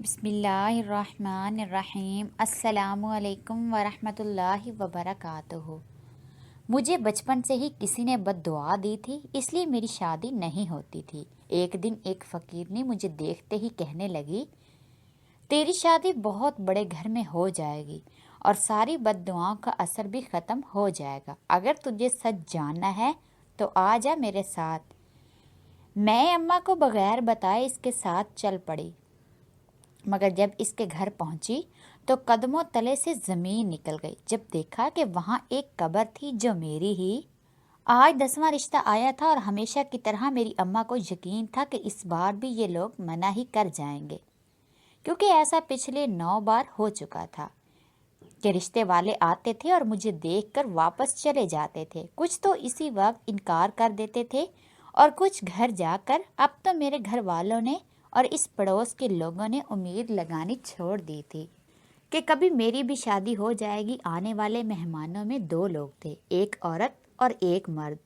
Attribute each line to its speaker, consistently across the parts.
Speaker 1: بسم اللہ الرحمن الرحیم۔ السلام علیکم ورحمۃ اللہ وبرکاتہ۔ مجھے بچپن سے ہی کسی نے بد دعا دی تھی، اس لیے میری شادی نہیں ہوتی تھی۔ ایک دن ایک فقیر نے مجھے دیکھتے ہی کہنے لگی، تیری شادی بہت بڑے گھر میں ہو جائے گی اور ساری بد دعاؤں کا اثر بھی ختم ہو جائے گا۔ اگر تجھے سچ جاننا ہے تو آ جا میرے ساتھ۔ میں اماں کو بغیر بتائے اس کے ساتھ چل پڑی، مگر جب اس کے گھر پہنچی تو قدموں تلے سے زمین نکل گئی جب دیکھا کہ وہاں ایک قبر تھی جو میری ہی آج 10واں رشتہ آیا تھا، اور ہمیشہ کی طرح میری اماں کو یقین تھا کہ اس بار بھی یہ لوگ منع ہی کر جائیں گے، کیونکہ ایسا پچھلے 9 بار ہو چکا تھا کہ رشتے والے آتے تھے اور مجھے دیکھ کر واپس چلے جاتے تھے۔ کچھ تو اسی وقت انکار کر دیتے تھے اور کچھ گھر جا کر اب تو میرے گھر والوں نے اور اس پڑوس کے لوگوں نے امید لگانی چھوڑ دی تھی کہ کبھی میری بھی شادی ہو جائے گی۔ آنے والے مہمانوں میں 2 لوگ تھے، ایک عورت اور ایک مرد۔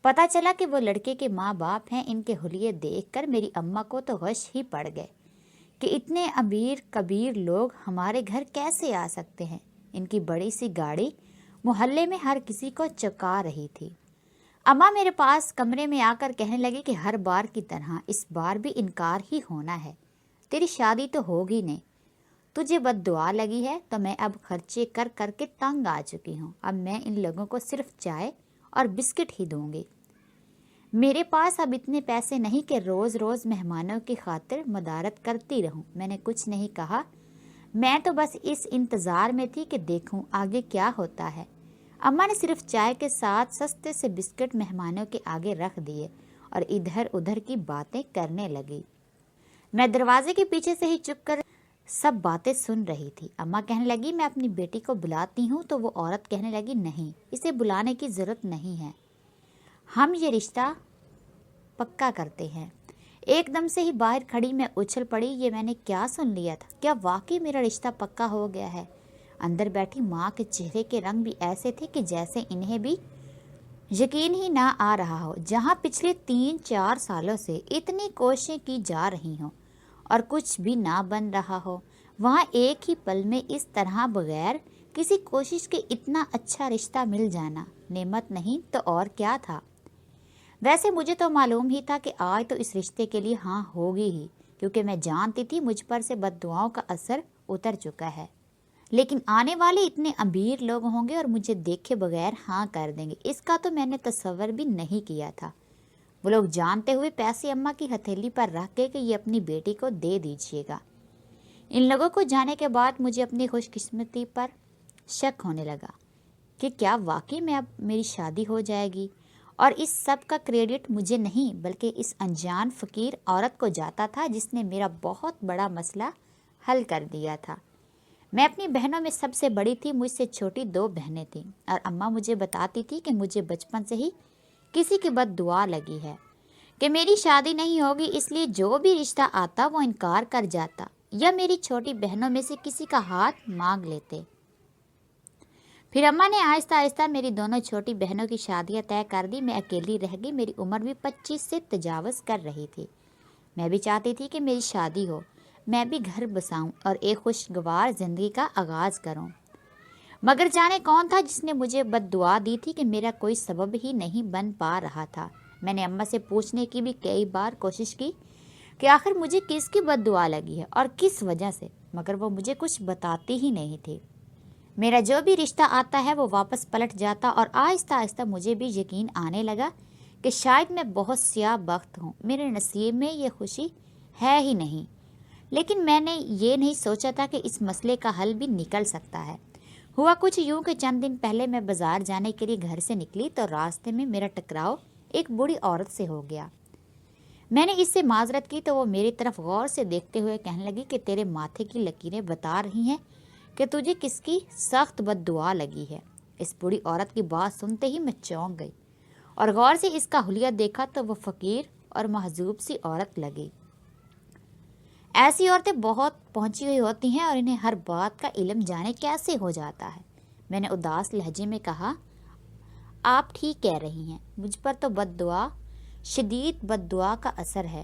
Speaker 1: پتہ چلا کہ وہ لڑکے کے ماں باپ ہیں۔ ان کے حلیے دیکھ کر میری اماں کو تو غش ہی پڑ گئے کہ اتنے امیر کبیر لوگ ہمارے گھر کیسے آ سکتے ہیں۔ ان کی بڑی سی گاڑی محلے میں ہر کسی کو چکا رہی تھی۔ اماں میرے پاس کمرے میں آ کر کہنے لگی کہ ہر بار کی طرح اس بار بھی انکار ہی ہونا ہے، تیری شادی تو ہوگی نہیں، تجھے بد دعا لگی ہے۔ تو میں اب خرچے کر کر کے تنگ آ چکی ہوں، اب میں ان لوگوں کو صرف چائے اور بسکٹ ہی دوں گی۔ میرے پاس اب اتنے پیسے نہیں کہ روز روز مہمانوں کی خاطر مدارت کرتی رہوں۔ میں نے کچھ نہیں کہا، میں تو بس اس انتظار میں تھی کہ دیکھوں آگے کیا ہوتا ہے۔ اماں نے صرف چائے کے ساتھ سستے سے بسکٹ مہمانوں کے آگے رکھ دیے اور ادھر ادھر کی باتیں کرنے لگی۔ میں دروازے کے پیچھے سے ہی چپ کر سب باتیں سن رہی تھی۔ اماں کہنے لگی، میں اپنی بیٹی کو بلاتی ہوں، تو وہ عورت کہنے لگی، نہیں، اسے بلانے کی ضرورت نہیں ہے، ہم یہ رشتہ پکا کرتے ہیں۔ ایک دم سے ہی باہر کھڑی میں اچھل پڑی، یہ میں نے کیا سن لیا تھا؟ کیا واقعی میرا رشتہ پکا ہو گیا ہے؟ اندر بیٹھی ماں کے چہرے کے رنگ بھی ایسے تھے کہ جیسے انہیں بھی یقین ہی نہ آ رہا ہو۔ جہاں پچھلے 3-4 سالوں سے اتنی کوششیں کی جا رہی ہوں اور کچھ بھی نہ بن رہا ہو، وہاں ایک ہی پل میں اس طرح بغیر کسی کوشش کے اتنا اچھا رشتہ مل جانا نعمت نہیں تو اور کیا تھا۔ ویسے مجھے تو معلوم ہی تھا کہ آج تو اس رشتے کے لیے ہاں ہوگی ہی، کیونکہ میں جانتی تھی مجھ پر سے بد دعاؤں کا اثر اتر چکا ہے۔ لیکن آنے والے اتنے امیر لوگ ہوں گے اور مجھے دیکھے بغیر ہاں کر دیں گے، اس کا تو میں نے تصور بھی نہیں کیا تھا۔ وہ لوگ جانتے ہوئے پیسے اماں کی ہتھیلی پر رکھ کے کہ یہ اپنی بیٹی کو دے دیجیے گا۔ ان لوگوں کو جانے کے بعد مجھے اپنی خوش قسمتی پر شک ہونے لگا کہ کیا واقعی میں اب میری شادی ہو جائے گی، اور اس سب کا کریڈٹ مجھے نہیں بلکہ اس انجان فقیر عورت کو جاتا تھا جس نے میرا بہت بڑا مسئلہ حل کر دیا تھا۔ میں اپنی بہنوں میں سب سے بڑی تھی، مجھ سے چھوٹی 2 بہنیں تھیں، اور اماں مجھے بتاتی تھی کہ مجھے بچپن سے ہی کسی کی بد دعا لگی ہے کہ میری شادی نہیں ہوگی، اس لیے جو بھی رشتہ آتا وہ انکار کر جاتا یا میری چھوٹی بہنوں میں سے کسی کا ہاتھ مانگ لیتے۔ پھر اماں نے آہستہ آہستہ میری دونوں چھوٹی بہنوں کی شادیاں طے کر دی۔ میں اکیلی رہ گئی، میری عمر بھی 25 سے تجاوز کر رہی تھی۔ میں بھی چاہتی تھی کہ میری شادی ہو، میں بھی گھر بساؤں اور ایک خوشگوار زندگی کا آغاز کروں، مگر جانے کون تھا جس نے مجھے بد دعا دی تھی کہ میرا کوئی سبب ہی نہیں بن پا رہا تھا۔ میں نے اماں سے پوچھنے کی بھی کئی بار کوشش کی کہ آخر مجھے کس کی بد دعا لگی ہے اور کس وجہ سے، مگر وہ مجھے کچھ بتاتی ہی نہیں تھی۔ میرا جو بھی رشتہ آتا ہے وہ واپس پلٹ جاتا، اور آہستہ آہستہ مجھے بھی یقین آنے لگا کہ شاید میں بہت سیاہ بخت ہوں، میرے نصیب میں یہ خوشی ہے ہی نہیں۔ لیکن میں نے یہ نہیں سوچا تھا کہ اس مسئلے کا حل بھی نکل سکتا ہے۔ ہوا کچھ یوں کہ چند دن پہلے میں بازار جانے کے لیے گھر سے نکلی تو راستے میں میرا ٹکراؤ ایک بوڑھی عورت سے ہو گیا۔ میں نے اس سے معذرت کی تو وہ میری طرف غور سے دیکھتے ہوئے کہنے لگی کہ تیرے ماتھے کی لکیریں بتا رہی ہیں کہ تجھے کس کی سخت بد دعا لگی ہے۔ اس بوڑھی عورت کی بات سنتے ہی میں چونک گئی اور غور سے اس کا حلیہ دیکھا تو وہ فقیر اور محجوب سی عورت لگی۔ ایسی عورتیں بہت پہنچی ہوئی ہوتی ہیں اور انہیں ہر بات کا علم جانے کیسے ہو جاتا ہے۔ میں نے اداس لہجے میں کہا، آپ ٹھیک کہہ رہی ہیں، مجھ پر تو بد دعا، شدید بد دعا کا اثر ہے۔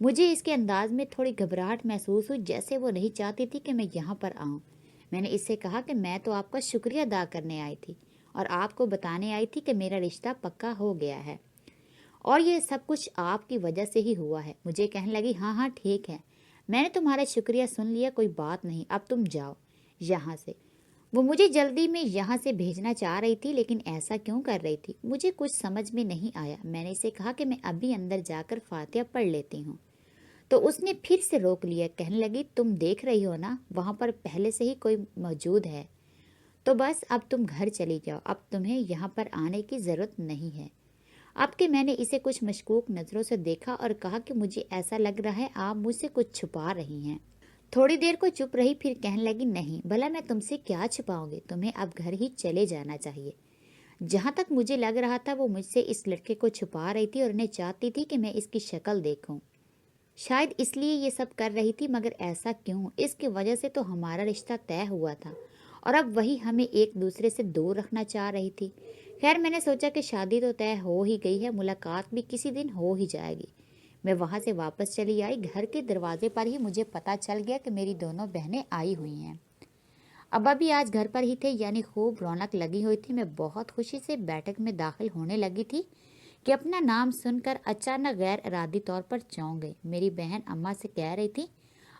Speaker 1: مجھے اس کے انداز میں تھوڑی گھبراہٹ محسوس ہوئی، جیسے وہ نہیں چاہتی تھی کہ میں یہاں پر آؤں۔ میں نے اس سے کہا کہ میں تو آپ کا شکریہ ادا کرنے آئی تھی اور آپ کو بتانے آئی تھی کہ میرا رشتہ پکا ہو گیا ہے اور یہ سب کچھ آپ کی وجہ سے ہی ہوا ہے۔ مجھے کہنے لگی، ہاں ہاں ٹھیک ہے، میں نے تمہارا شکریہ سن لیا، کوئی بات نہیں، اب تم جاؤ یہاں سے۔ وہ مجھے جلدی میں یہاں سے بھیجنا چاہ رہی تھی، لیکن ایسا کیوں کر رہی تھی مجھے کچھ سمجھ میں نہیں آیا۔ میں نے اسے کہا کہ میں ابھی اندر جا کر فاتحہ پڑھ لیتی ہوں، تو اس نے پھر سے روک لیا۔ کہنے لگی، تم دیکھ رہی ہو نا، وہاں پر پہلے سے ہی کوئی موجود ہے، تو بس اب تم گھر چلی جاؤ، اب تمہیں یہاں پر آنے کی ضرورت نہیں ہے۔ اب کہ میں نے اسے کچھ مشکوک نظروں سے دیکھا اور کہا کہ مجھے ایسا لگ رہا ہے آپ مجھ سے کچھ چھپا رہی ہیں۔ تھوڑی دیر کو چپ رہی، پھر کہنے لگی، نہیں، بھلا میں تم سے کیا چھپاؤں گی، تمہیں اب گھر ہی چلے جانا چاہیے۔ جہاں تک مجھے لگ رہا تھا وہ مجھ سے اس لڑکے کو چھپا رہی تھی اور انہیں چاہتی تھی کہ میں اس کی شکل دیکھوں۔ شاید اس لیے یہ سب کر رہی تھی، مگر ایسا کیوں؟ اس کی وجہ سے تو ہمارا رشتہ طے ہوا تھا اور اب وہی ہمیں ایک دوسرے سے دور رکھنا چاہ رہی تھی۔ خیر، میں نے سوچا کہ شادی تو طے ہو ہی گئی ہے، ملاقات بھی کسی دن ہو ہی جائے گی۔ میں وہاں سے واپس چلی آئی۔ گھر کے دروازے پر ہی مجھے پتہ چل گیا کہ میری دونوں بہنیں آئی ہوئی ہیں۔ ابا بھی آج گھر پر ہی تھے، یعنی خوب رونق لگی ہوئی تھی۔ میں بہت خوشی سے بیٹھک میں داخل ہونے لگی تھی کہ اپنا نام سن کر اچانک غیر ارادی طور پر چونک گئی۔ میری بہن اماں سے کہہ رہی تھی،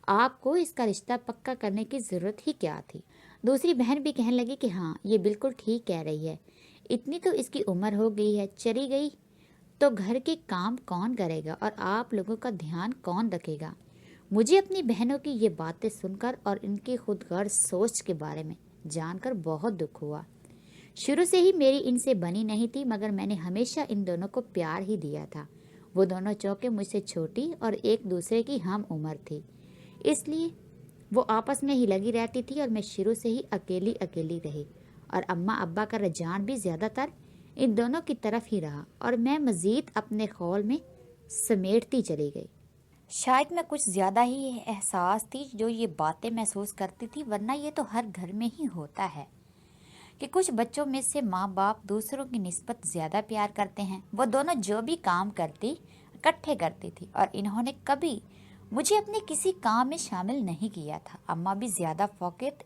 Speaker 1: آپ کو اس کا رشتہ پکا کرنے کی ضرورت ہی کیا تھی؟ دوسری بہن بھی کہنے لگی کہ ہاں، یہ بالکل ٹھیک کہہ رہی ہے، اتنی تو اس کی عمر ہو گئی ہے، چلی گئی تو گھر کے کام کون کرے گا اور آپ لوگوں کا دھیان کون رکھے گا؟ مجھے اپنی بہنوں کی یہ باتیں سن کر اور ان کی خود غرض سوچ کے بارے میں جان کر بہت دکھ ہوا۔ شروع سے ہی میری ان سے بنی نہیں تھی، مگر میں نے ہمیشہ ان دونوں کو پیار ہی دیا تھا۔ وہ دونوں چونکہ مجھ سے چھوٹی اور ایک دوسرے کی ہم عمر تھی، اس لیے وہ آپس میں ہی لگی رہتی تھی اور میں شروع سے ہی اکیلی رہی، اور اماں ابا کا رجحان بھی زیادہ تر ان دونوں کی طرف ہی رہا اور میں مزید اپنے خول میں سمیٹتی چلی گئی۔ شاید میں کچھ زیادہ ہی احساس تھی جو یہ باتیں محسوس کرتی تھی، ورنہ یہ تو ہر گھر میں ہی ہوتا ہے کہ کچھ بچوں میں سے ماں باپ دوسروں کی نسبت زیادہ پیار کرتے ہیں۔ وہ دونوں جو بھی کام کرتی اکٹھے کرتی تھی اور انہوں نے کبھی مجھے اپنے کسی کام میں شامل نہیں کیا تھا۔ اماں بھی زیادہ فوقیت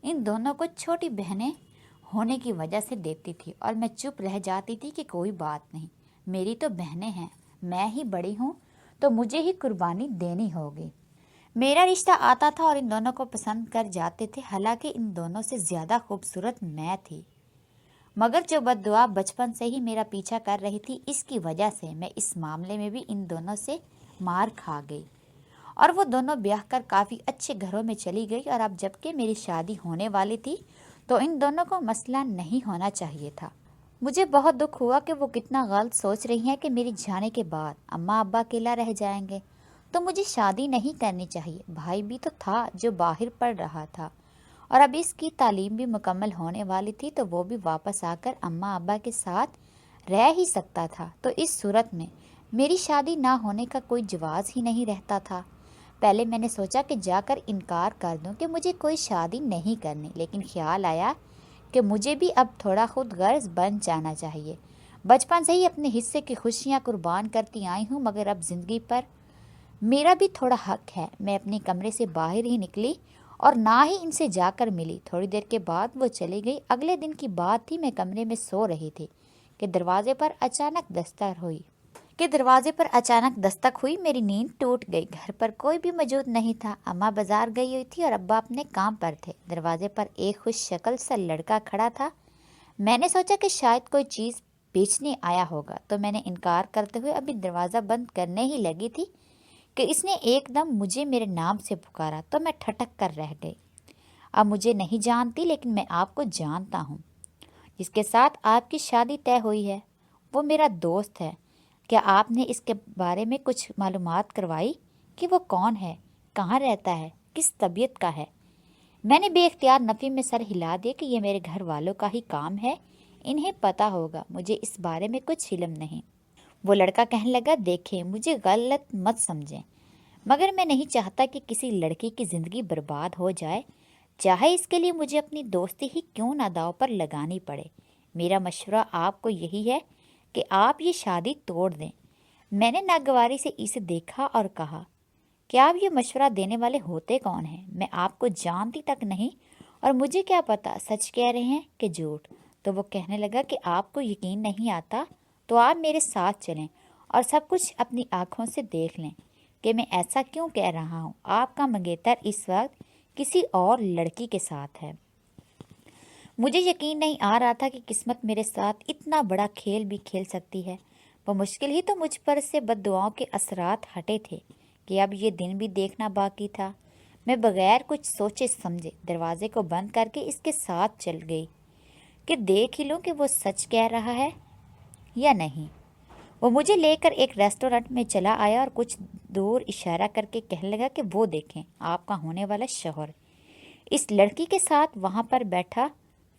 Speaker 1: ان دونوں کو چھوٹی بہنیں ہونے کی وجہ سے دیتی تھی اور میں چپ رہ جاتی تھی کہ کوئی بات نہیں، میری تو بہنیں ہیں، میں ہی بڑی ہوں تو مجھے ہی قربانی دینی ہوگی۔ میرا رشتہ آتا تھا اور ان دونوں کو پسند کر جاتے تھے، حالانکہ ان دونوں سے زیادہ خوبصورت میں تھی، مگر جو بد دعا بچپن سے ہی میرا پیچھا کر رہی تھی، اس کی وجہ سے میں اس معاملے میں بھی ان دونوں سے مار کھا گئی اور وہ دونوں بیاہ کر کافی اچھے گھروں میں چلی گئی۔ اور اب جب کہ میری شادی ہونے والی تھی تو ان دونوں کو مسئلہ نہیں ہونا چاہیے تھا۔ مجھے بہت دکھ ہوا کہ وہ کتنا غلط سوچ رہی ہیں کہ میری جانے کے بعد اماں ابا اکیلا رہ جائیں گے تو مجھے شادی نہیں کرنی چاہیے۔ بھائی بھی تو تھا جو باہر پڑھ رہا تھا اور اب اس کی تعلیم بھی مکمل ہونے والی تھی، تو وہ بھی واپس آ کر اماں ابا کے ساتھ رہ ہی سکتا تھا، تو اس صورت میں میری شادی نہ ہونے کا کوئی جواز ہی نہیں رہتا تھا۔ پہلے میں نے سوچا کہ جا کر انکار کر دوں کہ مجھے کوئی شادی نہیں کرنی، لیکن خیال آیا کہ مجھے بھی اب تھوڑا خود غرض بن جانا چاہیے۔ بچپن سے ہی اپنے حصے کی خوشیاں قربان کرتی آئی ہوں، مگر اب زندگی پر میرا بھی تھوڑا حق ہے۔ میں اپنے کمرے سے باہر ہی نکلی اور نہ ہی ان سے جا کر ملی۔ تھوڑی دیر کے بعد وہ چلی گئی۔ اگلے دن کی بات تھی، میں کمرے میں سو رہی تھی کہ دروازے پر اچانک دستک ہوئی۔ میری نیند ٹوٹ گئی۔ گھر پر کوئی بھی موجود نہیں تھا۔ اماں بازار گئی ہوئی تھی اور ابا اپنے کام پر تھے۔ دروازے پر ایک خوش شکل سا لڑکا کھڑا تھا۔ میں نے سوچا کہ شاید کوئی چیز بیچنے آیا ہوگا، تو میں نے انکار کرتے ہوئے ابھی دروازہ بند کرنے ہی لگی تھی کہ اس نے ایک دم مجھے میرے نام سے پکارا، تو میں ٹھٹک کر رہ گئی۔ اب مجھے نہیں جانتی، لیکن میں آپ کو جانتا ہوں، جس کے ساتھ آپ کی شادی طے ہوئی ہے، وہ میرا دوست ہے۔ کیا آپ نے اس کے بارے میں کچھ معلومات کروائی کہ وہ کون ہے، کہاں رہتا ہے، کس طبیعت کا ہے؟ میں نے بے اختیار نفی میں سر ہلا دیا کہ یہ میرے گھر والوں کا ہی کام ہے، انہیں پتہ ہوگا، مجھے اس بارے میں کچھ علم نہیں۔ وہ لڑکا کہنے لگا، دیکھیں، مجھے غلط مت سمجھیں، مگر میں نہیں چاہتا کہ کسی لڑکی کی زندگی برباد ہو جائے، چاہے اس کے لیے مجھے اپنی دوستی ہی کیوں نہ داؤ پر لگانی پڑے۔ میرا مشورہ آپ کو یہی ہے کہ آپ یہ شادی توڑ دیں۔ میں نے ناگواری سے اسے دیکھا اور کہا، کیا آپ یہ مشورہ دینے والے ہوتے کون ہیں؟ میں آپ کو جانتی تک نہیں، اور مجھے کیا پتا سچ کہہ رہے ہیں کہ جھوٹ۔ تو وہ کہنے لگا کہ آپ کو یقین نہیں آتا تو آپ میرے ساتھ چلیں اور سب کچھ اپنی آنکھوں سے دیکھ لیں کہ میں ایسا کیوں کہہ رہا ہوں۔ آپ کا منگیتر اس وقت کسی اور لڑکی کے ساتھ ہے۔ مجھے یقین نہیں آ رہا تھا کہ قسمت میرے ساتھ اتنا بڑا کھیل بھی کھیل سکتی ہے۔ وہ مشکل ہی تو مجھ پر سے بد دعاؤں کے اثرات ہٹے تھے کہ اب یہ دن بھی دیکھنا باقی تھا۔ میں بغیر کچھ سوچے سمجھے دروازے کو بند کر کے اس کے ساتھ چل گئی کہ دیکھ ہی لوں کہ وہ سچ کہہ رہا ہے یا نہیں۔ وہ مجھے لے کر ایک ریسٹورنٹ میں چلا آیا اور کچھ دور اشارہ کر کے کہنے لگا کہ وہ دیکھیں، آپ کا ہونے والا شوہر اس لڑکی کے ساتھ وہاں پر بیٹھا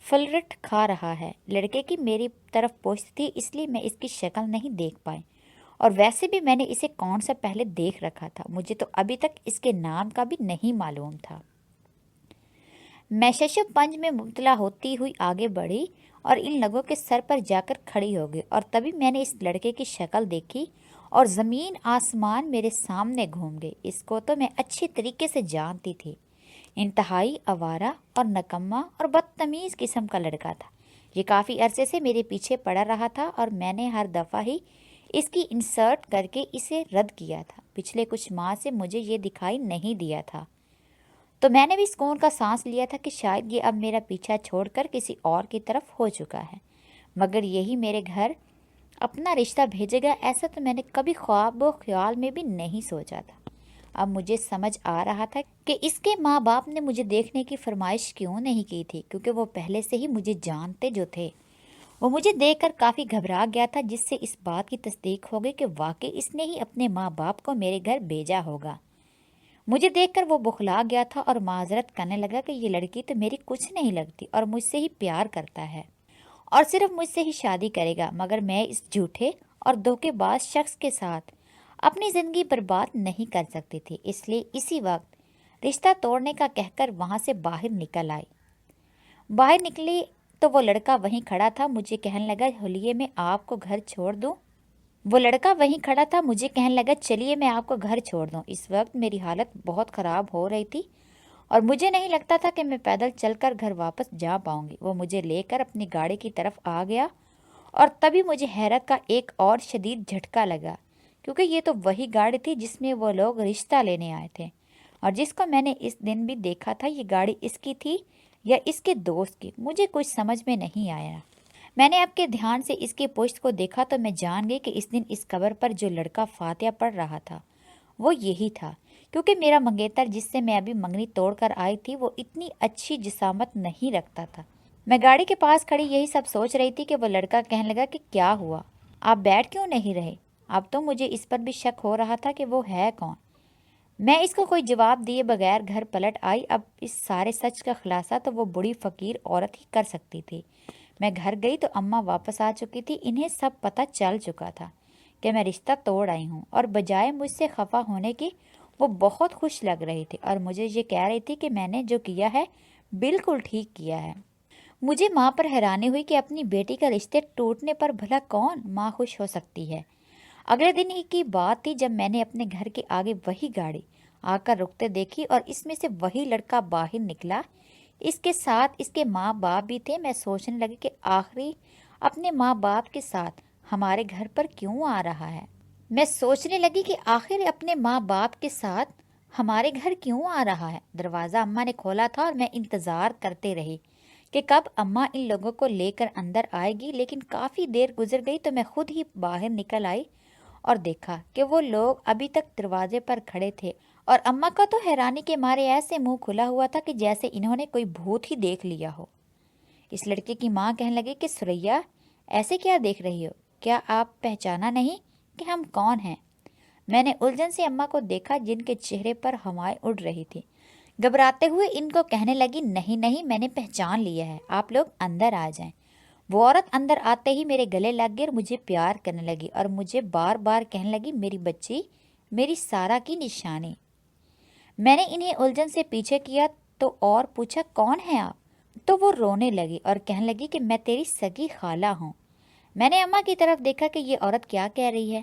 Speaker 1: فلرٹ کھا رہا ہے۔ لڑکے کی میری طرف پشت تھی، اس لیے میں اس کی شکل نہیں دیکھ پائی، اور ویسے بھی میں نے اسے کون سا پہلے دیکھ رکھا تھا، مجھے تو ابھی تک اس کے نام کا بھی نہیں معلوم تھا۔ میں ششو پنج میں مبتلا ہوتی ہوئی آگے بڑھی اور ان لوگوں کے سر پر جا کر کھڑی ہو گئی، اور تبھی میں نے اس لڑکے کی شکل دیکھی اور زمین آسمان میرے سامنے گھوم گئی۔ اس کو تو میں اچھی طریقے سے جانتی تھی، انتہائی آوارہ اور نکما اور بدتمیز قسم کا لڑکا تھا۔ یہ کافی عرصے سے میرے پیچھے پڑا رہا تھا اور میں نے ہر دفعہ ہی اس کی انسرٹ کر کے اسے رد کیا تھا۔ پچھلے کچھ ماہ سے مجھے یہ دکھائی نہیں دیا تھا، تو میں نے بھی سکون کا سانس لیا تھا کہ شاید یہ اب میرا پیچھا چھوڑ کر کسی اور کی طرف ہو چکا ہے، مگر یہی میرے گھر اپنا رشتہ بھیجے گا، ایسا تو میں نے کبھی خواب و خیال میں بھی نہیں سوچا تھا۔ اب مجھے سمجھ آ رہا تھا کہ اس کے ماں باپ نے مجھے دیکھنے کی فرمائش کیوں نہیں کی تھی، کیونکہ وہ پہلے سے ہی مجھے جانتے جو تھے۔ وہ مجھے دیکھ کر کافی گھبرا گیا تھا، جس سے اس بات کی تصدیق ہو گئی کہ واقعی اس نے ہی اپنے ماں باپ کو میرے گھر بھیجا ہوگا۔ مجھے دیکھ کر وہ بخلا گیا تھا اور معذرت کرنے لگا کہ یہ لڑکی تو میری کچھ نہیں لگتی اور مجھ سے ہی پیار کرتا ہے اور صرف مجھ سے ہی شادی کرے گا، مگر میں اس جھوٹے اور دھوکے باز شخص کے ساتھ اپنی زندگی برباد نہیں کر سکتی تھی، اس لیے اسی وقت رشتہ توڑنے کا کہہ کر وہاں سے باہر نکل آئی۔ باہر نکلی تو وہ لڑکا وہیں کھڑا تھا، مجھے کہنے لگا حلیے میں آپ کو گھر چھوڑ دوں۔ چلیے میں آپ کو گھر چھوڑ دوں۔ اس وقت میری حالت بہت خراب ہو رہی تھی اور مجھے نہیں لگتا تھا کہ میں پیدل چل کر گھر واپس جا پاؤں گی۔ وہ مجھے لے کر اپنی گاڑی کی طرف آ گیا اور تبھی مجھے حیرت کا ایک اور شدید جھٹکا لگا، کیونکہ یہ تو وہی گاڑی تھی جس میں وہ لوگ رشتہ لینے آئے تھے اور جس کو میں نے اس دن بھی دیکھا تھا۔ یہ گاڑی اس کی تھی یا اس کے دوست کی، مجھے کچھ سمجھ میں نہیں آیا۔ میں نے اب کے دھیان سے اس کی پشت کو دیکھا تو میں جان گئی کہ اس دن اس قبر پر جو لڑکا فاتحہ پڑھ رہا تھا وہ یہی تھا، کیونکہ میرا منگیتر جس سے میں ابھی منگنی توڑ کر آئی تھی وہ اتنی اچھی جسامت نہیں رکھتا تھا۔ میں گاڑی کے پاس کھڑی یہی سب سوچ رہی تھی کہ وہ لڑکا کہنے لگا کہ کیا ہوا، آپ بیٹھ کیوں نہیں رہے؟ اب تو مجھے اس پر بھی شک ہو رہا تھا کہ وہ ہے کون۔ میں اس کو کوئی جواب دیے بغیر گھر پلٹ آئی۔ اب اس سارے سچ کا خلاصہ تو وہ بڑی فقیر عورت ہی کر سکتی تھی۔ میں گھر گئی تو اماں واپس آ چکی تھی، انہیں سب پتہ چل چکا تھا کہ میں رشتہ توڑ آئی ہوں، اور بجائے مجھ سے خفا ہونے کی وہ بہت خوش لگ رہی تھی اور مجھے یہ کہہ رہی تھی کہ میں نے جو کیا ہے بالکل ٹھیک کیا ہے۔ مجھے ماں پر حیرانی ہوئی کہ اپنی بیٹی کا رشتے ٹوٹنے پر بھلا کون ماں خوش ہو سکتی ہے۔ اگلے دن ہی کی بات تھی جب میں نے اپنے گھر کے آگے وہی گاڑی آ کر رکتے دیکھی اور اس میں سے وہی لڑکا باہر نکلا، اس کے ساتھ اس کے ماں باپ بھی تھے۔ میں سوچنے لگی کہ آخری اپنے ماں باپ کے ساتھ ہمارے گھر پر کیوں آ رہا ہے۔ دروازہ اماں نے کھولا تھا اور میں انتظار کرتے رہی کہ کب اماں ان لوگوں کو لے کر اندر آئے گی، لیکن کافی دیر گزر گئی تو میں خود ہی باہر نکل آئی اور دیکھا کہ وہ لوگ ابھی تک دروازے پر کھڑے تھے، اور اماں کا تو حیرانی کے مارے ایسے منہ کھلا ہوا تھا کہ جیسے انہوں نے کوئی بھوت ہی دیکھ لیا ہو۔ اس لڑکے کی ماں کہنے لگی کہ سریا ایسے کیا دیکھ رہی ہو، کیا آپ پہچانا نہیں کہ ہم کون ہیں؟ میں نے الجھن سے اماں کو دیکھا جن کے چہرے پر ہوائیں اڑ رہی تھی۔ گھبراتے ہوئے ان کو کہنے لگی نہیں میں نے پہچان لیا ہے، آپ لوگ اندر آ جائیں۔ وہ عورت اندر آتے ہی میرے گلے لگ گئی اور مجھے پیار کرنے لگی اور مجھے بار بار کہنے لگی میری بچی، میری سارا کی نشانی۔ میں نے انہیں الجھن سے پیچھے کیا تو اور پوچھا کون ہے آپ؟ تو وہ رونے لگی اور کہنے لگی کہ میں تیری سگی خالہ ہوں۔ میں نے اماں کی طرف دیکھا کہ یہ عورت کیا کہہ رہی ہے۔